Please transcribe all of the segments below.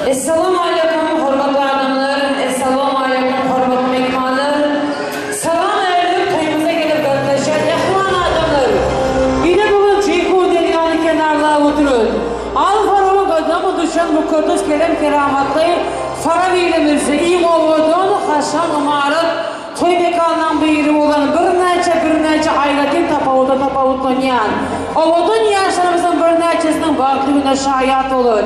Esselamu Aleyküm hürmetli adamlar, Esselamu Aleyküm hürmetli mekmanlar. Salam eylem toyumuza gelip kardeşler, ehvan adamlar. Yine bugün Ceyhun dünyanın kenarına oturun. Al faramı kadamı düşen bu kurduz kelem keramatlı faravilimizi iyi oludun, haşan umarık toy mekanından biri olan bir neçe aylatin tapavutlanyan. Oludun yaşlarımızın bir neçesinin baklı güne şayat olur.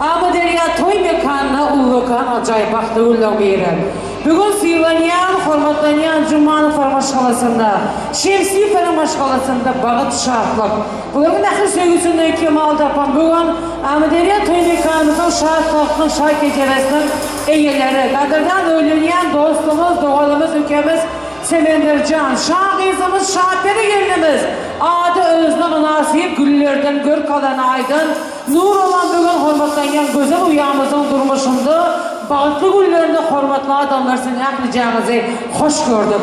Ama derya toy mekanına ulukan acayip baktı ulan verir. Bugün sivlanyan, hormatlanyan Cuma'nın formaşkalasında, Şemsi formaşkalasında bağıt şartlık. Bugün ahir sevgisinde kemal tapan bugün ama derya toy mekanımızın şartlıkının şark eceresinin eyeleri. Kadırdan ölünyen dostumuz, doğalımız, ülkemiz Semendercan, şahizimiz, şahitleri gelinimiz. Adı özünü nasip güllerden gör kalan aydın. Nur olan bugün hormatlayan güzel uyağımızın durmuşunda bağıtlı güllerinde hormatlı adamlarsın yaklayacağınızı hoş gördüm.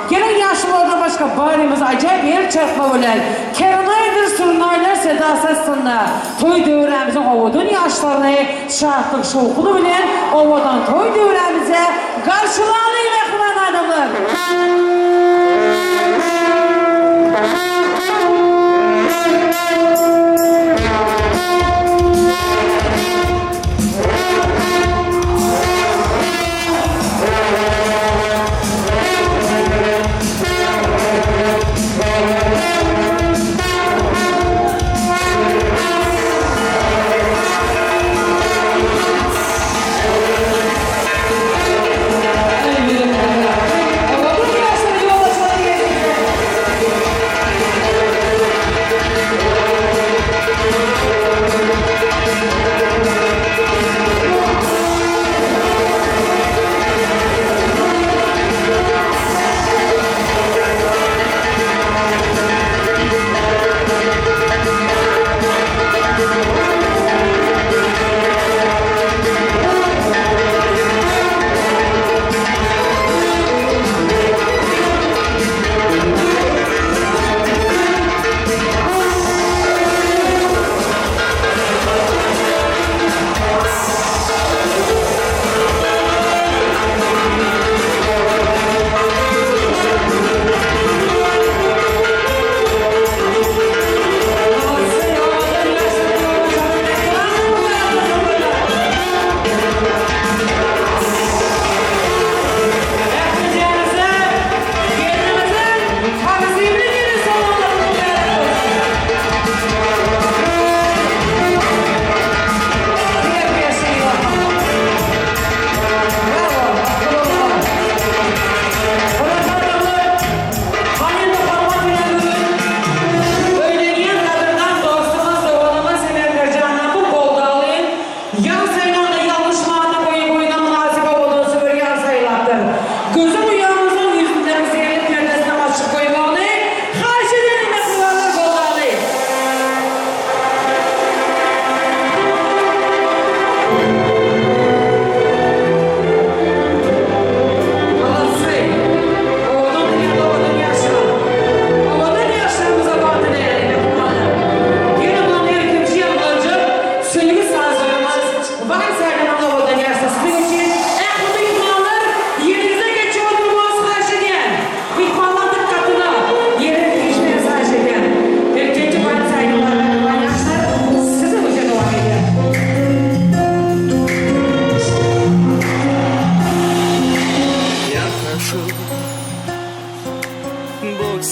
Gelin yaşlılardan başka barimiz acayip yer çarpma bilen Kerenaydır surnaylar sedasasında toy dövremizin ovudun yaşlarını şartlık şoğukunu bilen ovadan toy dövremize karşılanıyım ekran adamlar.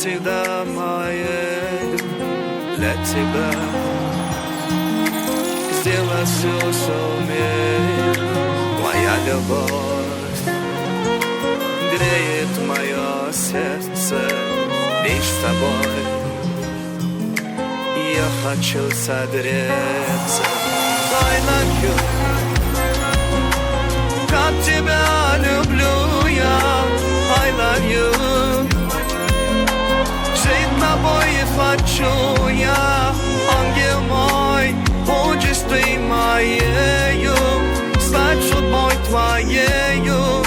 всегда моей для тебя. Сделать все, что умеешь, твоя любовь греет мое сердце лишь с тобой. Я хочу согреться. I love you, как тебя люблю я. I love you. Жить тобой хочу я, ангел мой, будешь ты моею, стать судьбой твоею,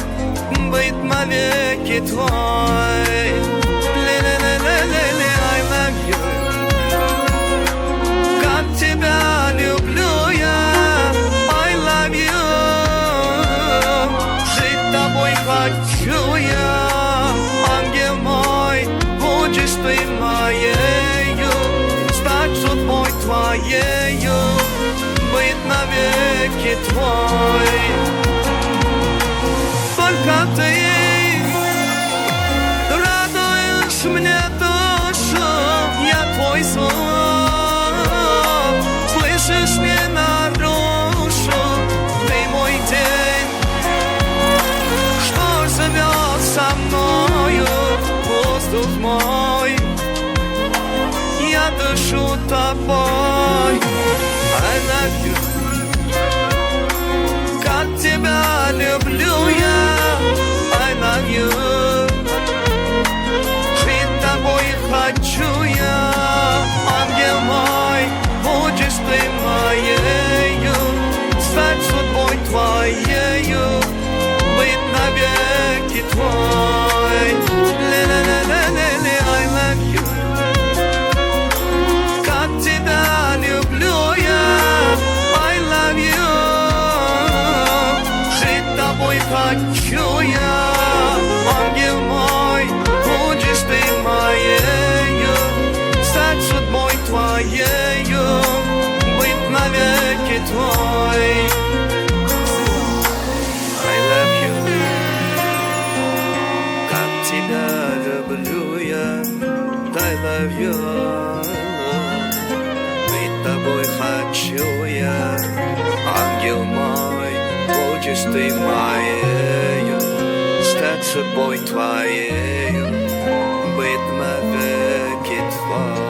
быть навеки твой. Ле-ле-ле-ле-ле, I love you, как тебя люблю я. I love you. wieki Twoj. Tylko Ty radujesz mnie duszą, ja Twój słów. Słyszysz mnie naruszu, Ty mój dzień. Что живет со мною, воздух мой. Я дышу тобой. I love you. Как тебя люблю я. I love you. Жить тобой хочу я. Ангел мой, будешь ты моею. Стать судьбой твоею. Быть навеки твой. Ле-ле-ле-ле-ле, I love you. Как тебя люблю я, I love you. Жить тобой хочу я, ангел мой, будешь ты моею. Стать судьбой твоею, быть навеки твой. I love you. Как тебя люблю я, I love you. Быть тобой хочу я, ангел мой, будешь ты моею, стать судьбой твоею, быть навеки твой.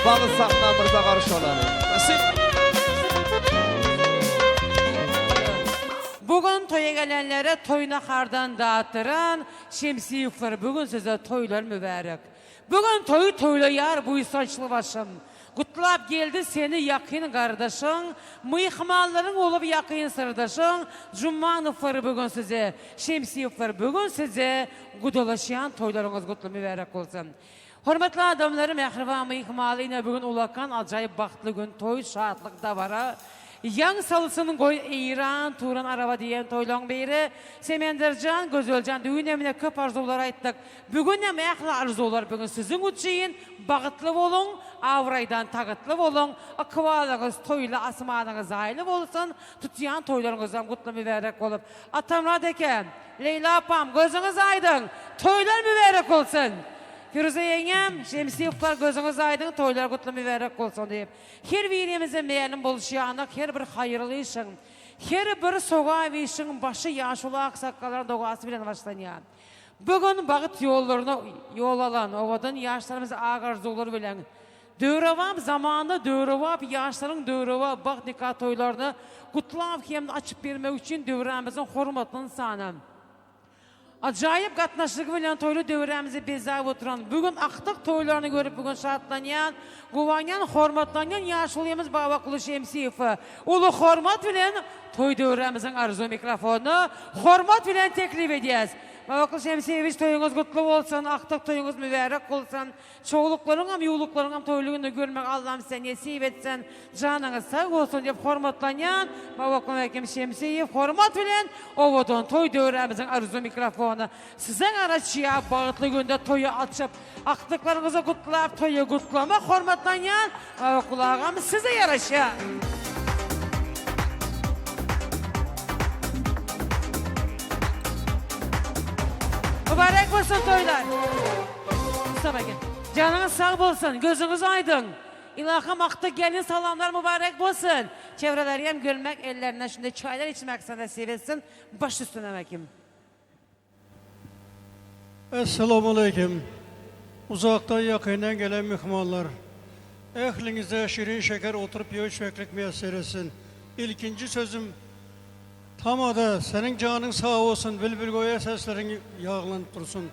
Bağız saqlamırza qarşı olanı. Bugün toya gelenlere toyuna kardan dağıtıran Şemsiyevler bugün size toylar mübarek. Bugün toylayar bu İsraçlı başım. Kutlap geldi seni yakın kardeşin, mıyıkmalların olup yakın sırdaşın, Cummanıfları bugün size, Şemsiyevler bugün size kudolaşan toylarınız kutlu mübarek olsun. Hürmetli adamlarım, Mehrivan mıyıkmalı yine bugün ulakan acayip baktlı gün toy şahatlık da var. Yan salısının koy İran, Turan, araba diyen toylan beri, Semendercan, Gözölcan, düğün emine köp arzular ayttık. Bugün de mehli arzular bugün sizin uçayın, bağıtlı olun, avraydan tağıtlı olun, akıvalığız, toyla asmanınız aylı olsun, tutayan toylarınızdan kutlu mübarek olup. Atamrad eken, Leyla apam, gözünüz aydın, toylar mübarek olsun. Firuze yengem, Şemsiyevler gözünüz aydın, toylar kutlu mübarek olsun deyip. Her birimizin meyelim buluşuyanlık, her bir hayırlı işin, her bir soğuğa işin başı yaşlı aksakkaların doğası bilen başlanyan. Bugün bağıt yollarına yol alan, ovadan yaşlarımız ağ arzuları bilen. Dövrevap zamanında dövrevap, yaşların dövrevap, bağ nikah toylarını kutlap hem açıp vermek için dövremizin hürmetinin sanım. Acayip katnaşlığı bilen toylu dövremizi bezayıp oturan, bugün aktık toylarını görüp bugün şartlanyan, guvanyan, hormatlanyan yaşlıyımız Babakulu Şemsiyevi. Ulu hormat bilen toy dövremizin arzu mikrofonu, hormat bilen teklif edeceğiz. Babakulu Şemsiyevi toyunuz kutlu olsun, aktık toyunuz mübarek olsun, çoğulukların yuğulukların toyluğunu görmek Allah'ım sen nesip etsen, canınız sağ olsun deyip hormatlanyan, Babakulu Şemsiyevi hormat bilen ovadan toy dövremizin arzu mikrofonu. Sizin araçıya bağıtlı günde toyu açıp, aktıklarınızı kutlayıp toyu kutlamak hormatlanyan, Babakulu ağam size yaraşıyor. Mübarek olsun toylar. Mustafa gel. Canınız sağ olsun, gözünüz aydın. İlahım akta gelin salamlar mübarek olsun. Çevreleri hem görmek, ellerinden şimdi çaylar içmek sana sevilsin. Baş üstüne mekim. Esselamu Aleyküm. Uzaktan yakından gelen mihmanlar. Ehlinize şirin şeker oturup yeğişmeklik müyesser etsin. İlkinci sözüm tamada senin canın sağ olsun, bülbül goya seslerin yağlanıp dursun.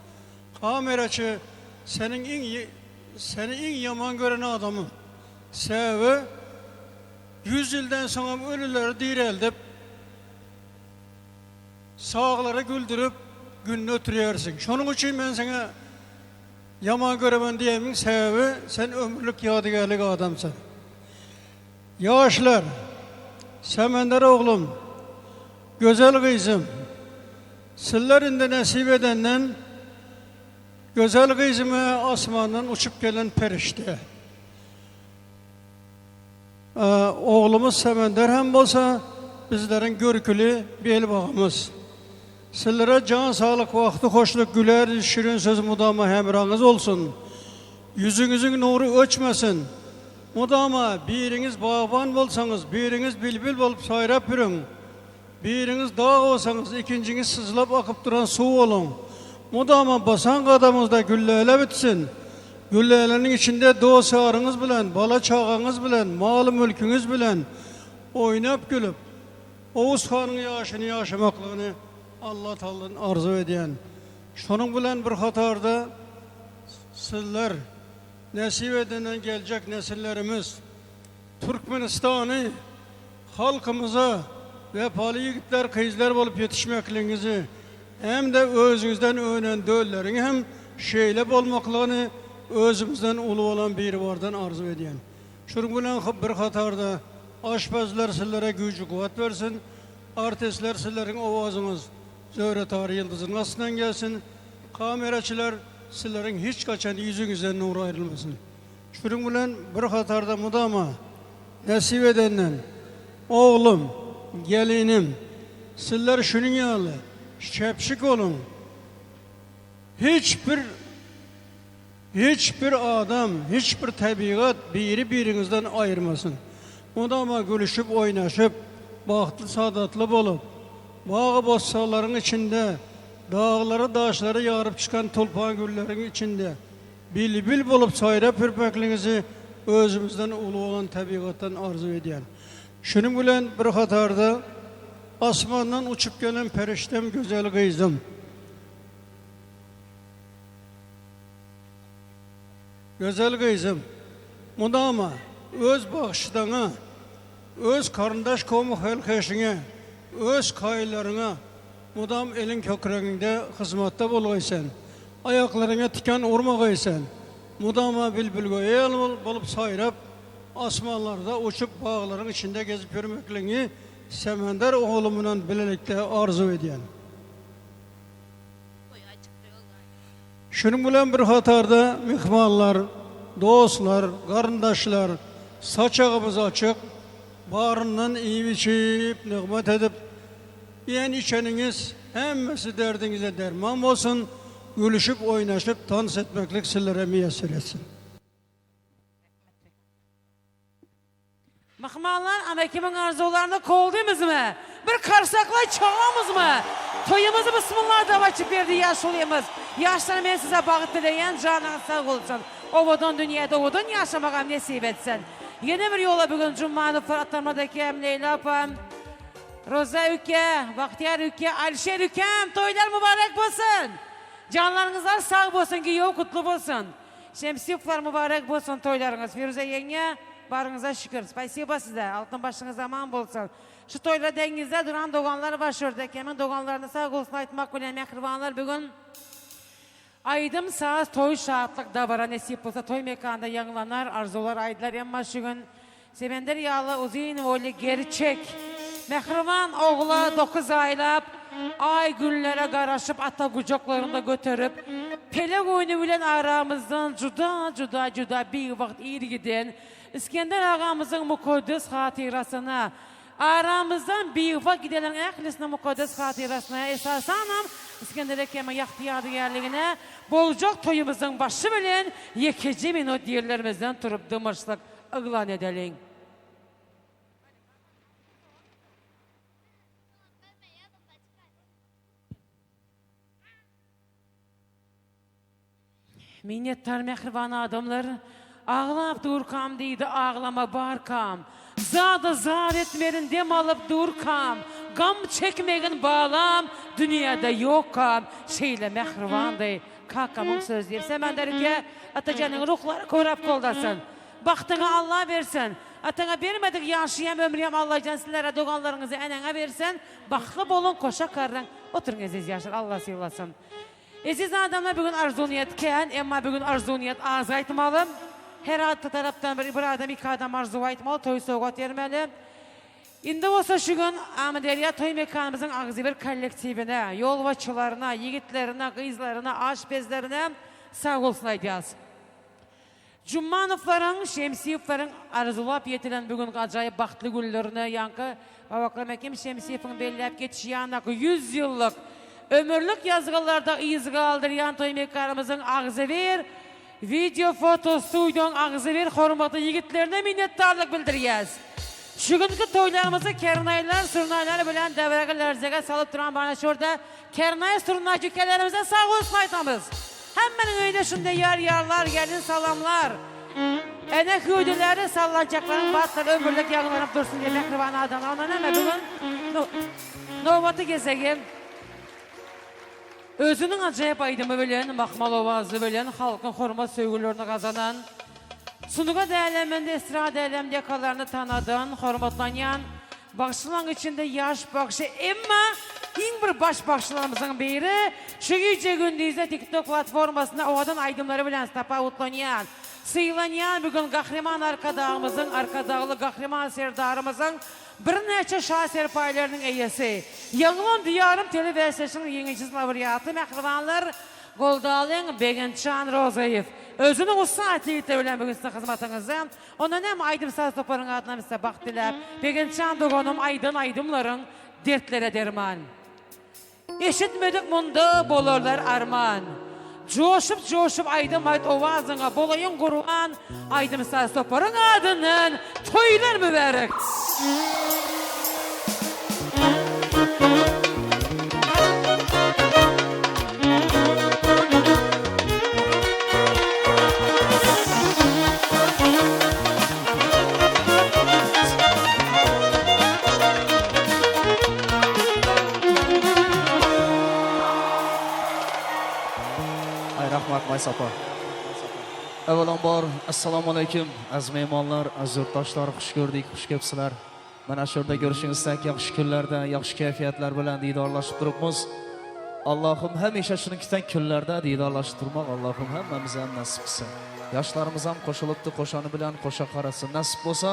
Kameraçı seni en yaman gören adamı. Sebebi 100 yıldan sonra ölüleri direldip, sağları güldürüp gününü ötürüyorsun. Şunun için ben sana yaman göremen diyemin sebebi sen ömürlük yadigarlık adamsın. Yaşlar, Semender oğlum, güzel kızım, sizlerinde nasip edenden güzel kızımı asmandan uçup gelen perişte. Oğlumuz Semender hem olsa bizlerin görkülü bel bağımız. Sizlere can sağlık, vakti, hoşluk, güler, şirin söz mudama hemrahınız olsun. Yüzünüzün nuru öçmesin. Mudama biriniz bağban bolsanız, biriniz bilbil bolup sayrap yürün. Biriniz dağ olsanız, ikinciniz sızlap akıp duran su olun. Mudama basan kadamızda güllele bitsin. Güllelerin içinde dostlarınız bilen, bala çağınız bilen, malı mülkünüz bilen oynap gülüp Oğuz Han'ın yaşını yaşamaklığını Allah Teala'nın arzu ediyen. Şunun bilen bir hatarda sizler nasip edenen gelecek nesillerimiz Türkmenistan'ı halkımıza vefalı yigitler, kızlar olup yetişmekliğinizi hem de özünüzden öğrenen döllerin hem şeyle olmaklığını özümüzden ulu olan biri vardan arzu ediyen. Şunun bilen bir hatarda aşpazlar sizlere gücü kuvvet versin. Artistler sizlerin ovazınız Zöhre Tarihi Yıldız'ın aslından gelsin. Kameraçılar sizlerin hiç kaçan yüzünüzden nuru ayrılmasın. Şunun bilen bir hatarda mudama nasip edenden oğlum, gelinim sizler şunun yanı şepşik olun. Hiçbir adam, hiçbir tabiat birinizden ayırmasın. Mudama gülüşüp oynaşıp bahtlı saadatlı bolup bağı bossaların içinde dağları daşları yarıp çıkan tulpan güllerin içinde bilbil bolup sayra pürpekliğinizi özümüzden ulu olan tabiattan arzu ediyen. Şunun bilen bir hatarda asmandan uçup gelen periştem güzel kızım. Güzel kızım, mudama öz bağıştana, öz karındaş komu helkeşine, öz kayılarına, mudam elin kökreğinde hizmette bulgaysan, ayaklarına tiken urmagaysan, mudama bilbilgoya bolup sayrap, asmanlarda uçup bağların içinde gezip yürümekliğini Semender oğlumundan bilelikte arzu ediyen. Şunun bilen bir hatarda mihmanlar, dostlar, karındaşlar, saçağımız açık, bağrından iyi içip, nıgmet edip, yiyen içeniniz hemmesi derdinize derman olsun, gülüşüp oynaşıp dans etmeklik sizlere müyesser etsin. Mıhmanlar ana kimin arzularını kovduğumuz mu? Bir karsakla çağımız mı? Toyumuzu bismillah da açıp verdi yaş olayımız. Yaşlarım ben size bağıt dileyen canınız sağ olsun. Ovadan dünyada ovadan yaşamağım nasip etsin. Yeni bir yola bugün Cuma'nı Fıratlarmadaki Leyla Apam, Roza Üke, Bahtiyar Üke, Alişer Ükem, toylar mübarek olsun. Canlarınızlar sağ olsun ki yok kutlu olsun. Şemsiyuklar mübarek olsun toylarınız. Firuze yenge, barınıza şükür. Spasiba size, altın başınız zaman bulsun. Şu toyla denginizde duran doğanlar var şurada. Hemen doğanlarını sağ olsun aytmak bile mekrivanlar bugün. Aydım saat toy şahatlık da var. Nesip olsa toy mekanında yanılanar, arzular aydılar ama şu gün. Semender yağlı uzun oğlu gerçek. Mekrivan oğlu 9 aylap, ay günlere karaşıp ata kucaklarında götürüp, pelek oyunu bilen aramızdan cuda bir vakit iyi giden, İskender ağamızın mukaddes hatırasına, aramızdan bir vakit gidelim ehlisine mukaddes hatırasına esasanam, İskender Ekem'e yahtiyarı yerliğine, bolcak toyumuzun başı bilen, yekeci minut yerlerimizden turup dımışlık ıglan edelim. Minnettar mehriban adamlar, ağlap durkam deydi, ağlama barkam. Zada zar etmerin dem alıp durkam. Gam çekmegin bağlam, dünyada yokkam. Şeyle mehriban dey, kakamın söz deyip. Semender ki, Atacan'ın ruhları korap koldasın. Baktığına Allah versin. Atana vermedik yaşayan ömrüyem Allah can sizlere doğanlarınızı enene versen. Baklı bolun koşa kardan. Oturun aziz yaşlar Allah sıyılasın. Aziz adamlar bugün arzuniyetken ama bugün arzuniyet ağzı aytmalı. Her altı taraftan bir adam iki adam arzu aytmalı. Toy soğuk yermeli. İndi olsa şu gün Amadeliya toy mekanımızın ağzı bir kollektivine, yolvaçılarına, yigitlerine, kızlarına, aşpezlerine sağ olsun aytıyaz. Cummanovların, Şemsiyevlerin arzulap yetilen bugün acayip baktlı güllerine yankı Babaklar Mekim Şemsiyev'in bellep geçişi yanındaki 100 yıllık ömürlük yazgılarda izgı aldıryan toy mekanımızın ağzı bir video foto stüdyon ağzı bir hürmetli yigitlerine minnettarlık bildiriyiz. Şu günkü toylarımızı kernaylar, surnaylar bilen devre lerzege salıp duran bana şurada kernay surnay cükelerimize sağ olsun aytamız. Hemen öyle şimdi yarlar gelin salamlar. Ene hüdüleri sallanacakların batları ömürlük yağlanıp dursun diye mekribana adamlar. Ona ne mi bugün? Novatı gezegim. Özünün acayip aydımı bilen, makmal ovazı bilen, halkın hurma söygülerini kazanan, sunuğa değerlenmende esra değerlenmende yakalarını tanıdın, hurmatlanyan, bakışılan içinde yaş bakışı, ama en bir baş bakışlarımızın biri, şu yüce gündüzde TikTok platformasında ovadan aydımları bilen tapa utlanyan, sıylanyan bugün kahraman arkadağımızın, arkadağlı kahraman serdarımızın, bir neçe şah serpaylarının eyesi. Yağılan diyarım televizyonun yeniçiz lavriyatı mehribanlar Goldalın Begençan Rozayev. Özünün usta atleti bilen bugün size hizmetinizden. Onun hem aydım saz toparın adına bize baktılar. Begençan doğanım aydımların dertlere derman. Eşitmedik bunda bolurlar arman. Coşup aydım ayt ovazına bolayın kuruan aydım saz toparın adının toylar mübarek. Rahmat Maysapa. Avvalambor assalomu alaykum aziz mehmonlar, aziz yurtdoshlar, xush ko'rdik, xush kelibsizlar. Mana shu yerda ko'rishingizdak yaxshi kunlarda, yaxshi kayfiyatlar bilan didorlashib turibmiz. Allohim hamisha shuningdan kunlarda didorlashib turmoq Allohim hammamizga nasib qilsin. Yoshlarimiz ham qo'shilibdi, qo'shoni bilan qo'sha qarasin. Nasib bo'lsa,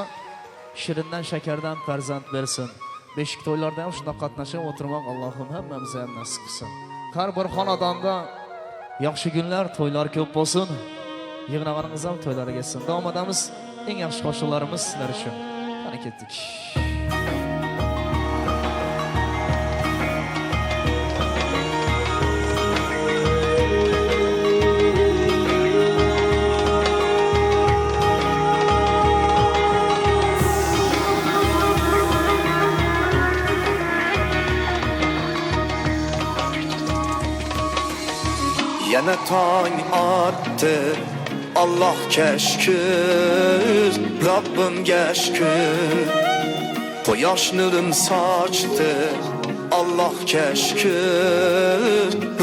shirindan shakardan farzand bersin. Beshik to'ylarda ham shunday qatnashib o'tirmoq Allohim hammamizga nasib qilsin. Har bir xonadonda yaxshi günler, toylar ko'p bo'lsin. Yig'inlarimiz ham to'ylarga yetsin. Davom etamiz. Eng yaxshi qo'shiqlarimiz sizlar uchun. Qani ketdik. Yana tong attı Allah keşkür Rabbimga şükür Quyosh nurin sochdi Allah keşkür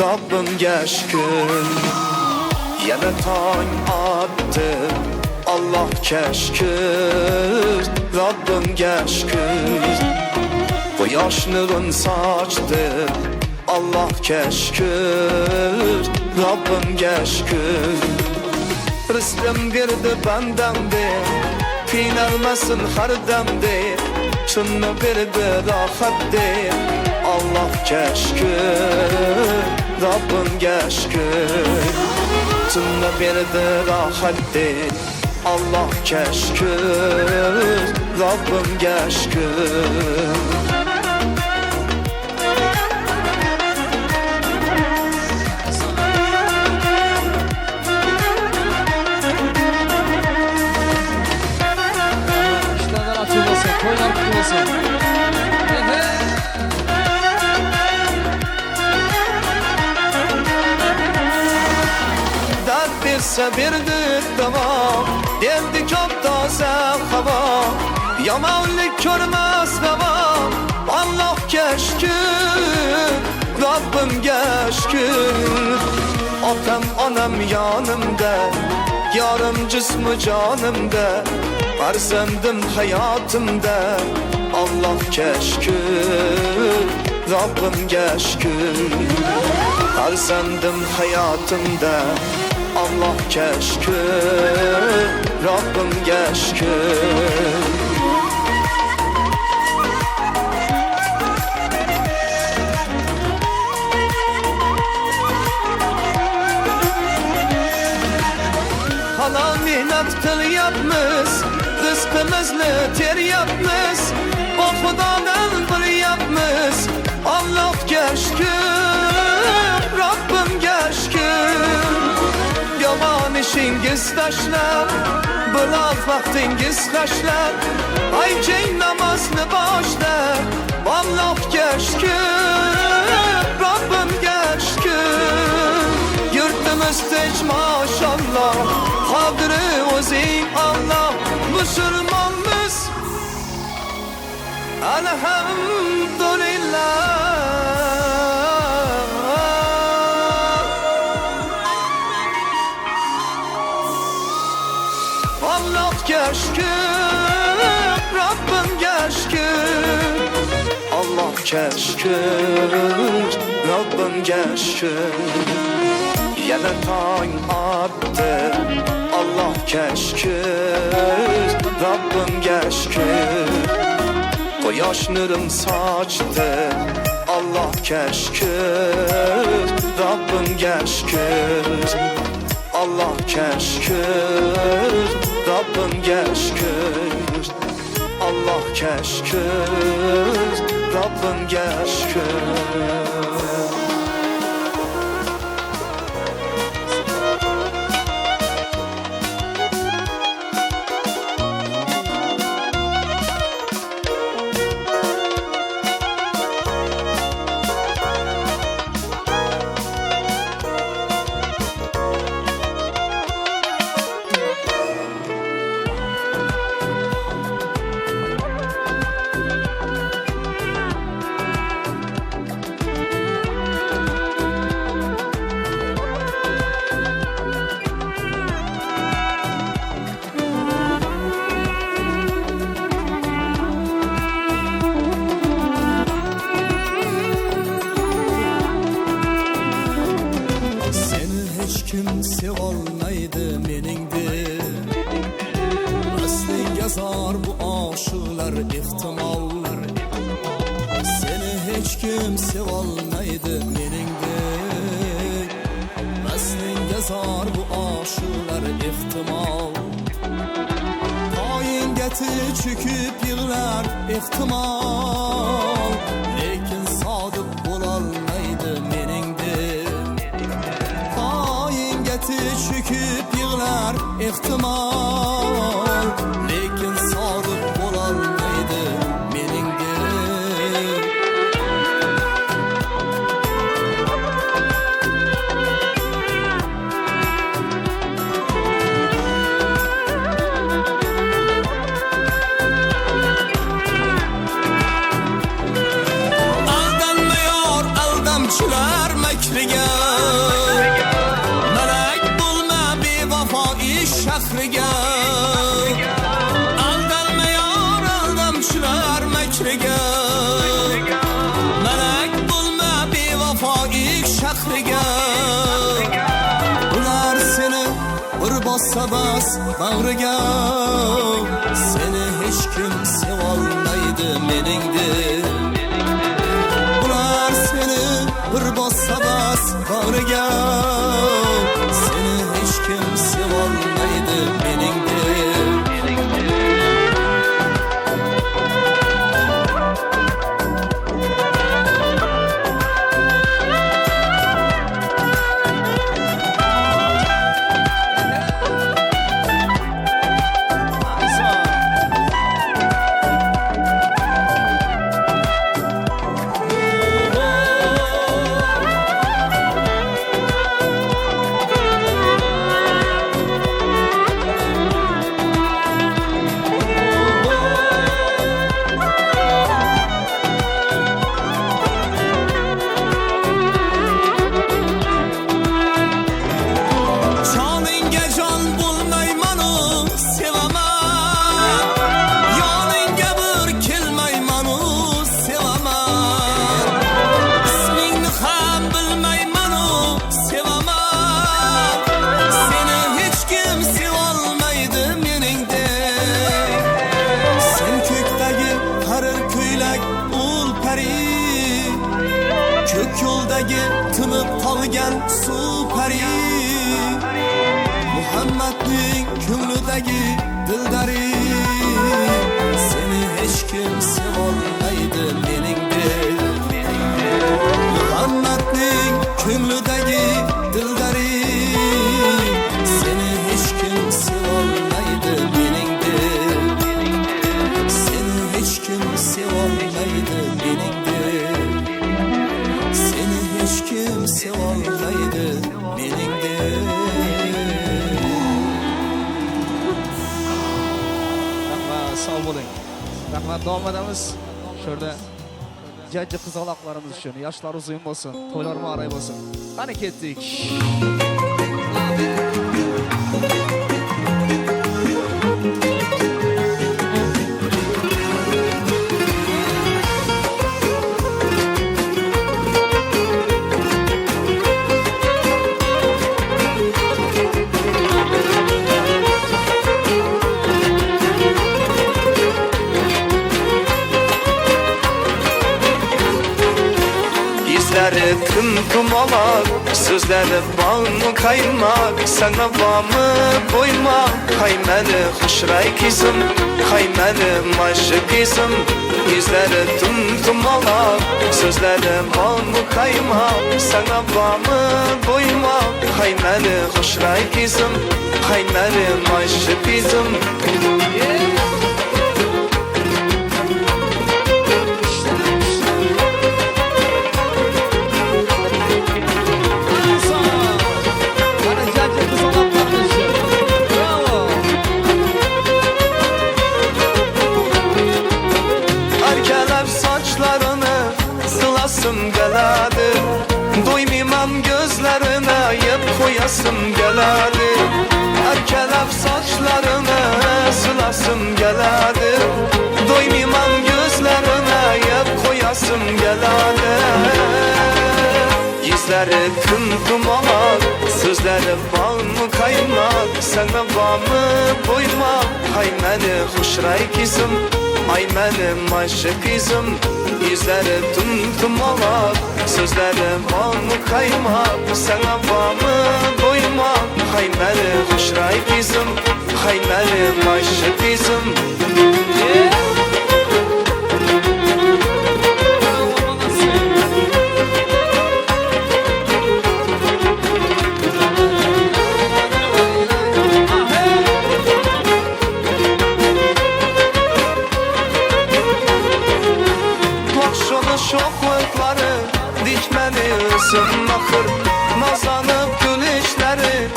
Rabbimga şükür Yana tong attı Allah keşkür Rabbimga şükür Quyosh nurin sochdi Allah keşkür Rabbimga şükür Rızkım verdi bendemde Qiynalmasın har demde Şunu verdi rahat de Allah keşkür Rabbimga şükür Şunu verdi rahat de Allah keşkür Rabbimga şükür Toylar kutlu olsun. Dert verse verdik dava Derdi çok taze hava Yamanlık görmez hava Allah keşkür Rabbimga şükür Atam anam yanımda Yarım cismi canımda, farzandım hayatımda. Allah keşkül, Rabbim keşkül. Farzandım hayatımda, Allah keşkül, Rabbim keşkül. Halal minnet kıl rızkımızla ter yapmış. O Xudadan bir yapmış. Allah keşkül, Rabbim keşkül. Yaman işingiz taşlar, biraz vaktingiz taşlar. Ayceyn namazını başla, Allah keşkül, Rabbim keşkül. Yurtımız teç maşallah, kadri uzim Allah. Müslümanımız elhamdülillah. Allah keşkül, Rabbim keşkül. Allah keşkül, Rabbim keşkül. Yaratayım attı, Allah keşkül, Rabbim keşkül. Koyaş nurum saçtı, Allah keşkül, Rabbim keşkül. Allah keşkül, Rabbim keşkül. Allah keşkül, Rabbim keşkül. Kim sevolmaydı meningdi. Asli yazar bu aşıklar ihtimallar. Seni hiç kim sevolmaydı meningdi. Asli yazar bu aşıklar ihtimal. Tayin geti çöküp yığlar ihtimal. Lekin sadık bolalmaydı meningdi. Çöküp yığlar ihtimal. Lekin sadık bolalmaydı meningdi. Aldanmıyor aldamçılar mekriga. Şahriga aldanmayor aldamçılar mekriga. Melek bulma bevafo ilk şahriga. Ular seni bir bossa bas bag'riga. Seni hiç kim sevolmaydi meningdi. Ular seni bir bossa bas bag'riga. Seni hiç kim sevolmaydi meningdi. ko'ylak ul pari ko'k yo'ldagi tinib qolgan suv pari Muhammadning ko'nglidagi dildari seni hech kim sevolmaydi meningdek Muhammadning ko'nglidagi dildari seni hech kim sevolmaydi meningdek seni hech kim sevolmaydi meningdek seni hech kim sevolmaydi meningdek Rahmat, sağ bo'ling. Rahmat, davom etamiz. Şurada jajji qizaloqlarimiz uchun yoshlar uzun bo'lsin, to'ylar muarray bo'lsin. Qani ketdik. Yüzleri tımtımalak, sözleri bağımı kaymak Sana bağımı koyma, kaymeli hoşray kızım Kaymeli maşı kızım Yüzleri tımtımalak, sözleri bağımı kaymak Sana bağımı koyma, kaymeli hoşray kızım Kaymeli maşı kızım Geladi Doymamam gözlerine yep koyasım geladi Erkelep saçlarına sılasım geladi Doymamam gözlerine yep koyasım geladi Yüzleri tımtımalak, sözleri bağımı kaymak Sana bağımı koymak, hay meni hoşray kızım Ay benim aşık kızım Yüzleri tımtımalak, sözleri bağımı kaymak Sana bağımı koymak, hay meni hoşray kızım Hay benim aşık kızım Şoklıkları dikmeni ısın akır Nazanıp gülüşleri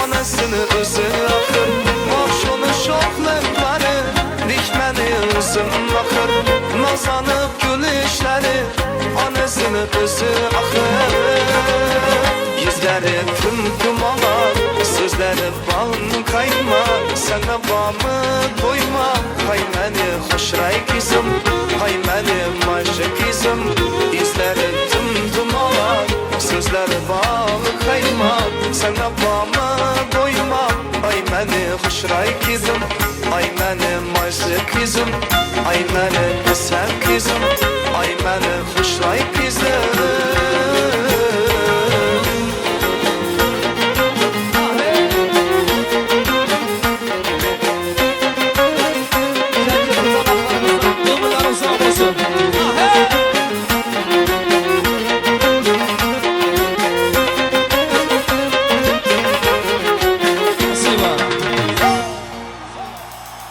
anasını ısın akır Boşunu şoklıkları dikmeni ısın akır Nazanıp gülüşleri anasını ısın akır Yüzleri tımtımalak, sözleri bağımı kaymak Sana bağımı koymak, hay meni hoşray kızım Hay benim aşık kızım Yüzleri tımtımalak, sözleri bağlı kaymak Sana bağımı koymak, hay meni hoşray kızım Ay benim aşık kızım, ay benim güzel kızım Ay benim hoşray kızım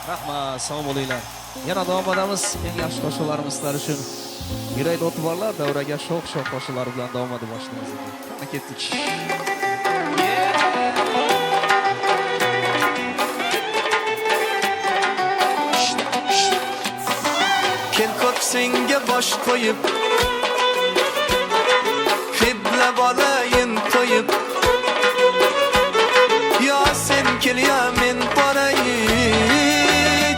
Rahmat, sağ bo'linglar. Yana davom etamiz. Eng yaxshi qo'shiqlarimiz sizlar uchun. Yurakda o'ti borlar, davraga sho'x-sho'x qo'shiqlar bilan davom etib boshlaymiz. Qani ketdik. Kel ko'ksinga bosh qo'yib Qibla bolayin qo'yib Ya sen kel ya men boray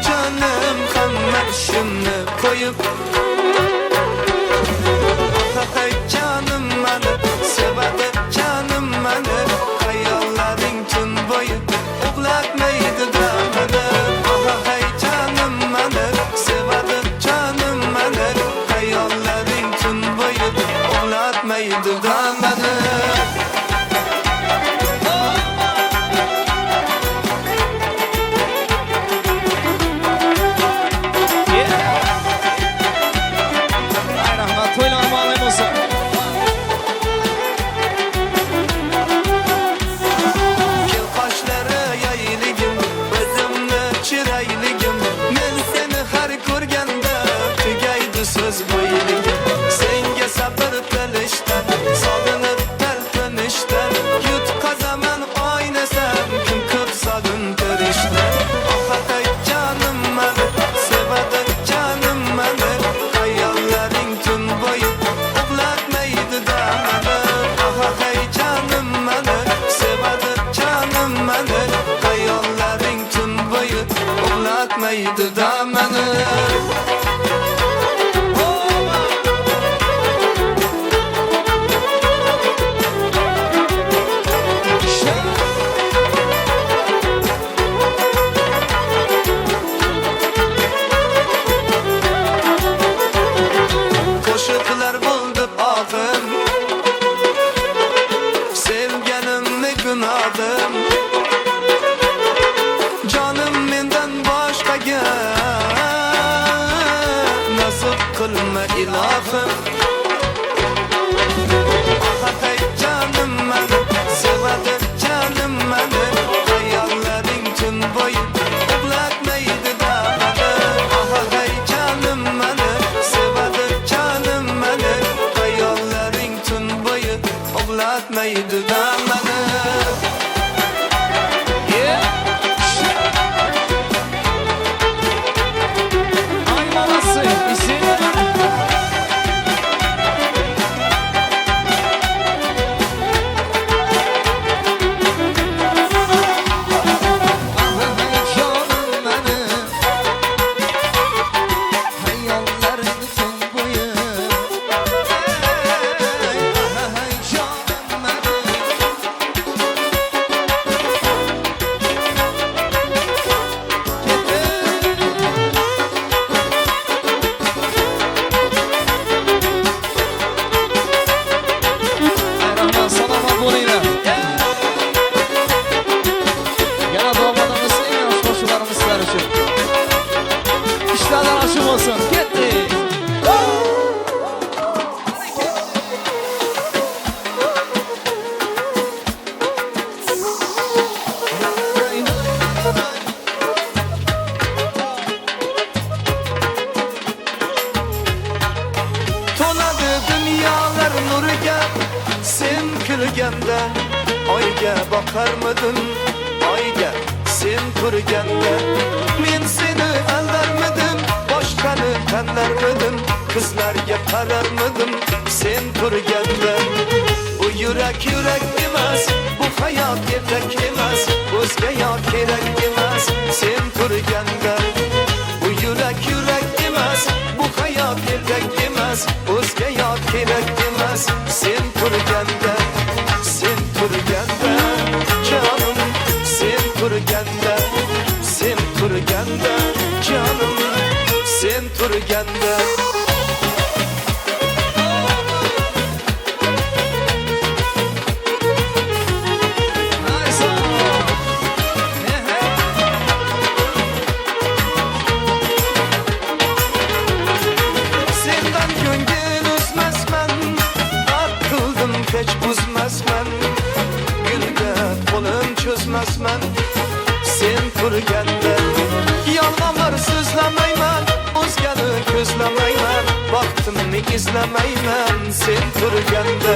Canım hamma ishimni qo'yib Hay canım meni sevadi canım meni Hayollaring tun bo'yi uxlatmaydi damini Hay canım meni sevadi canım meni sevmeydi da beni. Ay rahmat, to'ylar ma'lum olsun. Kil qoshlari yayligim, o'zimni chirayligim, men seni har ko'rganda tugaydi so'z bo'yligim. Senga sabr qilishdan, solinib talpinishdan, yutqazaman o'ynasam kim ko'p so'zin ko'rishdan. Oxatay jonim meni, sevadi jonim meni, hayollaring tun bo'yi uxlatmaydi da meni. Oxatay jonim meni, sevadi jonim meni, hayollaring tun bo'yi uxlatmaydi da meni. Qo'shiqlar bo'ldi oqim, sevganimni gunohim, jonim mendan boshqaga nasib qilma ilohim. Oxatay jonim meni, sevadi jonim meni, hayollaring tun bo'yi uxlatmaydi da meni. Oxatay jonim meni, sevadi jonim meni, hayollaring tun bo'yi uxlatmaydi da meni. Ay molasi, isin. Canım benim, hayallerim tüm boyu. Hey canım Ay rahmat, salomat bo'linglar. Yana domadimiz eng yaxshi qo'shiqlarimiz sizlar uchun. Ishlardan ochib olsin. Ketdik. To'ladi dunyolar nuriga, sen kulganda oyga boqarmidin? Oyga sen turganda men seni aldarmidim, boshqani tanlarmidim, qizlarga qararmidim sen turganda. Bu yurak yurak emas, bu hayot yetak emas, o'zga yor kerak emas sen turganda. Bu yurak yurak emas, bu hayot yetak emas, o'zga yor kerak emas sen turganda. Sen turganda canım, sen turganda, sen turganda canım, sen turganda. Ay sağ ol. Sendan ko'ngil uzmasman, art qildim hech buzmasman, gulga qo'lim cho'zmasman sen turganda. Yolg'onlar so'zlamayman, o'zgani ko'zlamayman, vaqtimni izlamayman sen turganda.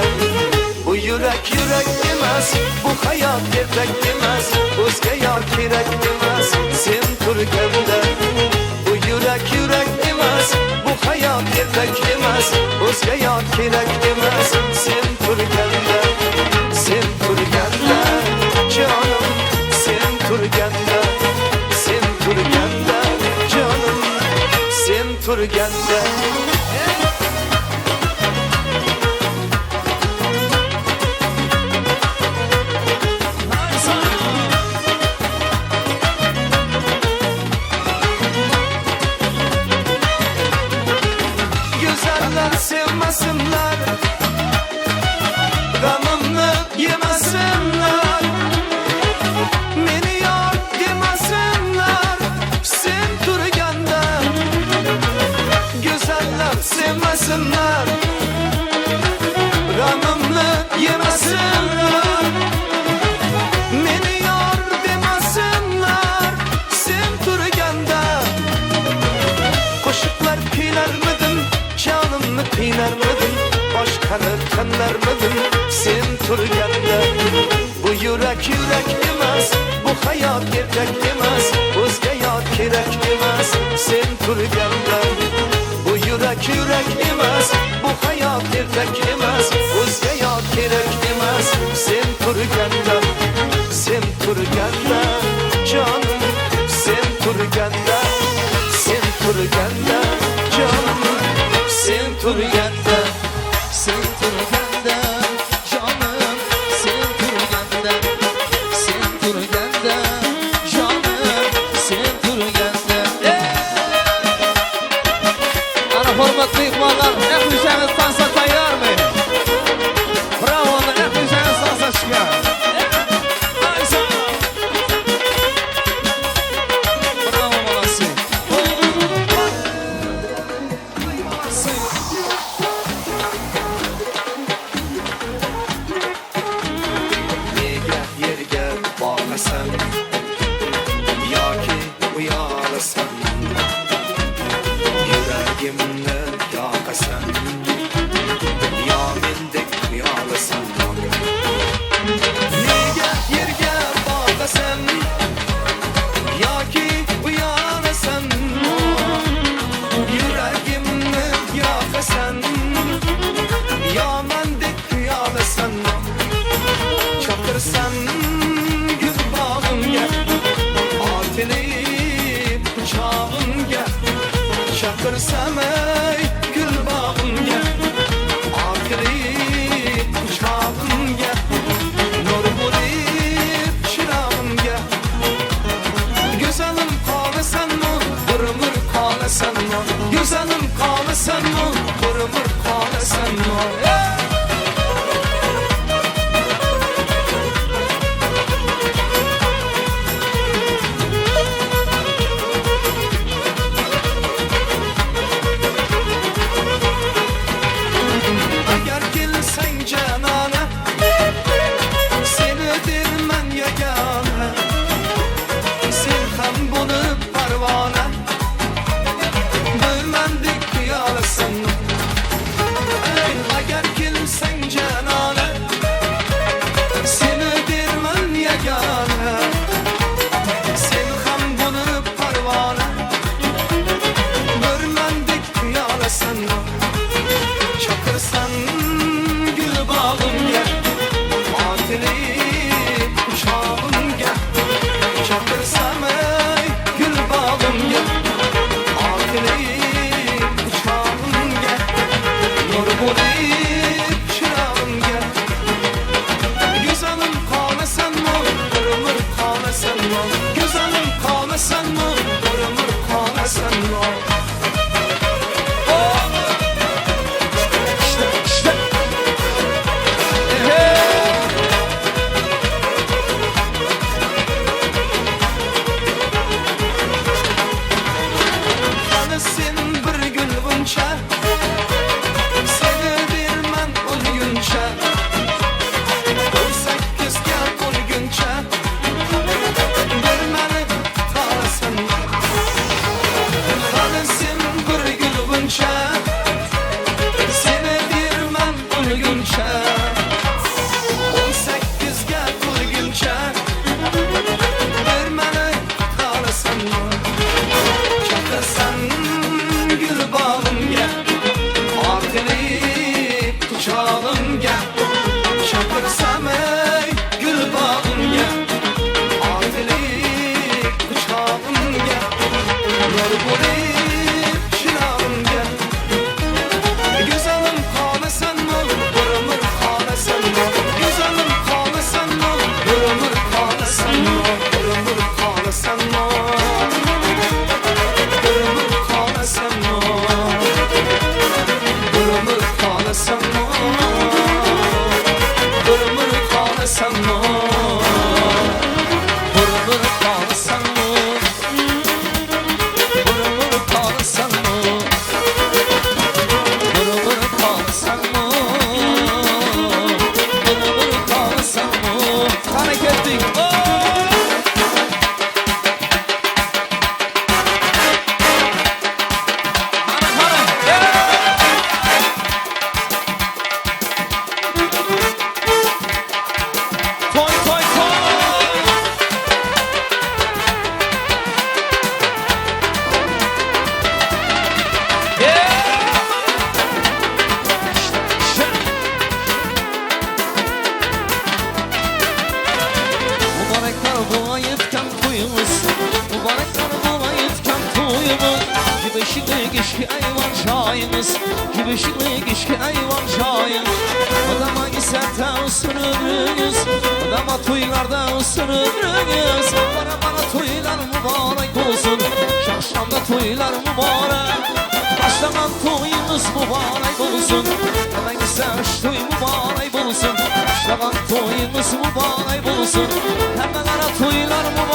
Bu yurak yurak emas, bu hayot yetak emas, o'zga yor kerak emas sen turganda. Bu yurak yurak emas, bu hayot yetak emas, o'zga yor kerak emas sen turganda. Sen turganda canım, sen turganda, sen turganda canım, sen turganda. Güzeller sevmesinler, demesinler, ranımlı yemesinler, meni yar demesinler. Sen turganda koşuklar kuylarmidin, canımni qiynarmidin, boshqani tanlarmidin? Sen turganda bu yurak emas, bu hayot kerak emas, o'zga yot kerak emas. Sen turganda bu yurak emas, bu hayot kerak emas, o'zga yot kerak emas. Sen turganda canım, sen turganda canım, sen turganda, Sen turganda canım, sen turganda, sen turganda canım, sen turganda. Ana hurmatli mehmonlar, naqlishangiz tansa tayyormi? Bravo, naqlishangiz tansa chiqar. Bravo, молодцы. nega yerga boqasan yoki uyalasan, yuragimni yoqasan, yo mendek uyalasan. Nega yerga boqasan yoki uyalasan, yuragimni yoqasan, yo mendek uyalasan. Çakırsan gül bağımga, atilip çağımga. Çakırsam ey gül bağımga, beşiklik işki ayvan şayın Adama giserten olsun ömrünüz Adama toylarda olsun ömrünüz Bana toylar mübarek olsun Şahşamda toylar mübarek Başlanan toyumuz mübarek olsun Hemen giser toy mübarek olsun Başlanan toyumuz mübarek olsun Hemen ara toylar mübarek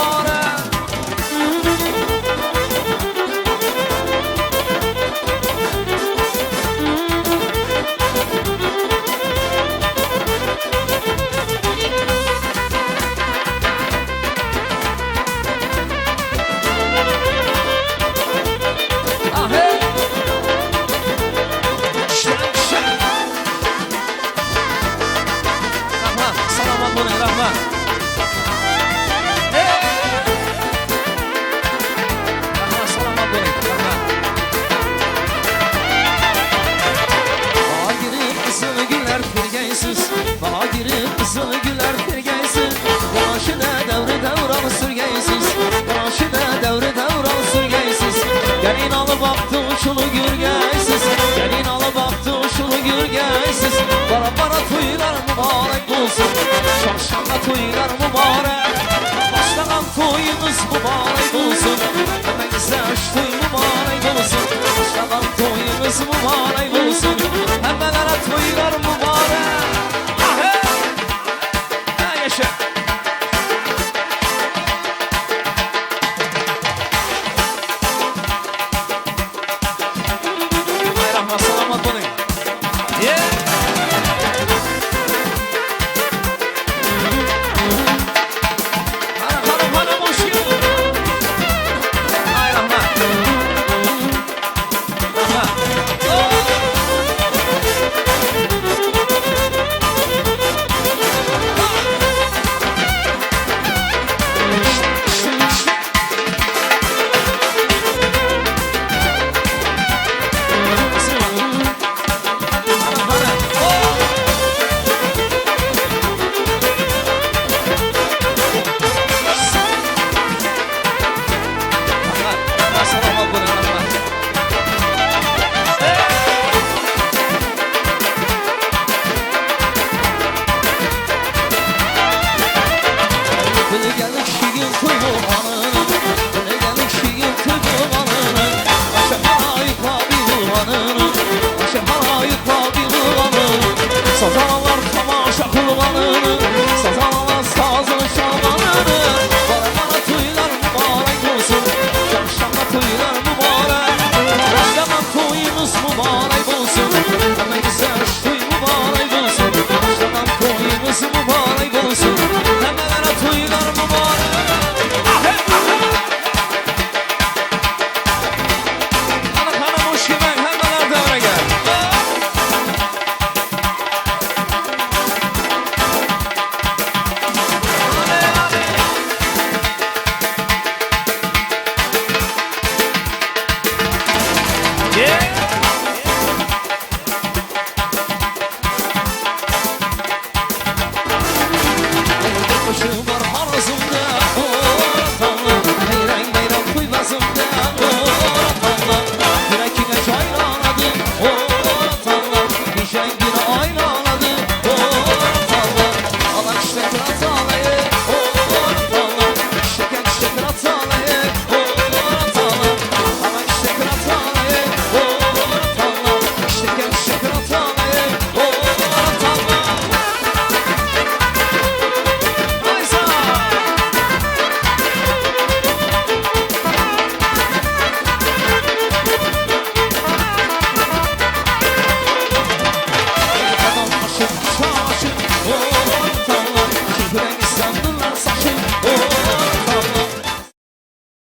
Gelin alıp baktı uçulu gürgeysiz Gelin alıp baktı uçulu gürgeysiz Bara toylar mübarek olsun Çarşamba toylar mübarek Başlanan toyumuz mübarek olsun Hemen güzel toy mübarek olsun Başlanan toyumuz mübarek olsun Hemen ara toylar mübarek Ha yaşa Sazalar tamaşa kurbanını Sazalar sazın şamanını Bana toylar mübarek olsun Çarşamba toylar mübarek Başlanan toyumuz mübarek olsun Hemen güzel toy mübarek olsun Başlanan toyumuz mübarek olsun